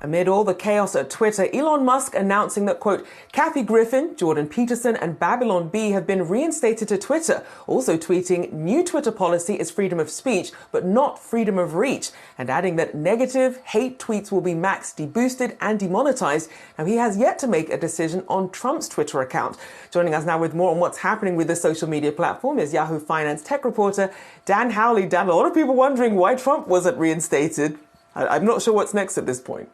Amid all the chaos at Twitter, Elon Musk announcing that, quote, Kathy Griffin, Jordan Peterson and Babylon Bee have been reinstated to Twitter, also tweeting new Twitter policy is freedom of speech, but not freedom of reach, and adding that negative hate tweets will be maxed, deboosted and demonetized. Now, he has yet to make a decision on Trump's Twitter account. Joining us now with more on what's happening with the social media platform is Yahoo Finance tech reporter Dan Howley. Dan, a lot of people wondering why Trump wasn't reinstated. I'm not sure what's next at this point.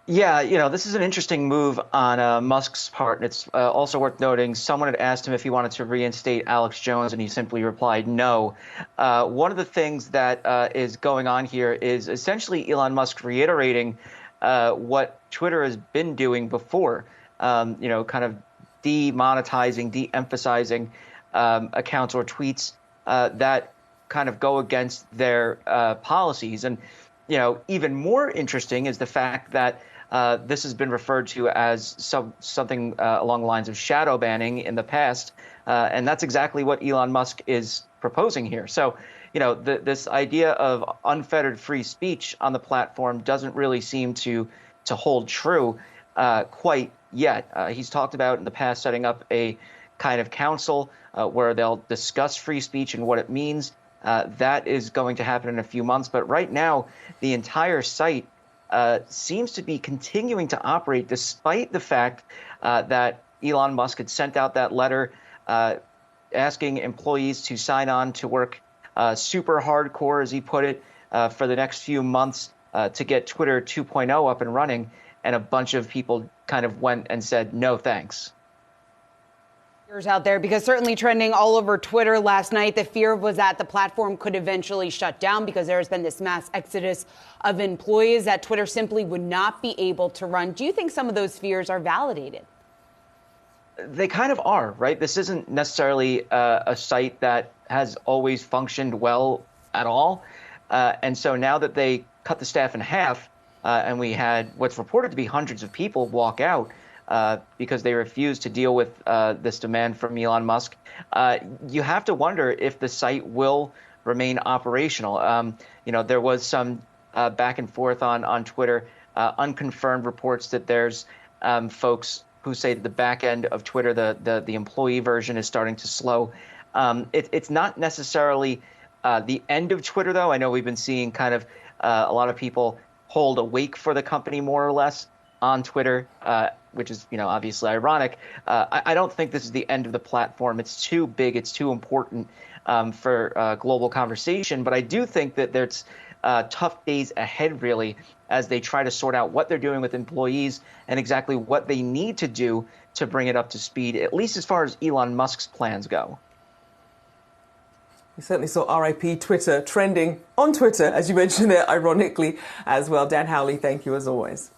Yeah, this is an interesting move on Musk's part. And it's also worth noting someone had asked him if he wanted to reinstate Alex Jones, and he simply replied no. One of the things that is going on here is essentially Elon Musk reiterating what Twitter has been doing before, kind of demonetizing, de-emphasizing accounts or tweets that kind of go against their policies. And, even more interesting is the fact that this has been referred to as something along the lines of shadow banning in the past. And that's exactly what Elon Musk is proposing here. So, this idea of unfettered free speech on the platform doesn't really seem to hold true quite yet. He's talked about in the past setting up a kind of council where they'll discuss free speech and what it means. That is going to happen in a few months. But right now, the entire site seems to be continuing to operate despite the fact that Elon Musk had sent out that letter asking employees to sign on to work super hardcore, as he put it, for the next few months to get Twitter 2.0 up and running. And a bunch of people kind of went and said, no, thanks. Out there, because certainly trending all over Twitter last night, the fear was that the platform could eventually shut down because there has been this mass exodus of employees that Twitter simply would not be able to run. Do you think some of those fears are validated? They kind of are, right? This isn't necessarily a site that has always functioned well at all. And so now that they cut the staff in half and we had what's reported to be hundreds of people walk out, because they refuse to deal with this demand from Elon Musk, you have to wonder if the site will remain operational. There was some back and forth on Twitter, unconfirmed reports that there's folks who say that the back end of Twitter, the employee version, is starting to slow. It's not necessarily the end of Twitter, though. I know we've been seeing kind of a lot of people hold a wake for the company, more or less, on Twitter, which is, obviously ironic. I don't think this is the end of the platform. It's too big. It's too important for global conversation. But I do think that there's tough days ahead, really, as they try to sort out what they're doing with employees and exactly what they need to do to bring it up to speed, at least as far as Elon Musk's plans go. We certainly saw RIP Twitter trending on Twitter, as you mentioned there, ironically, as well. Dan Howley, thank you as always.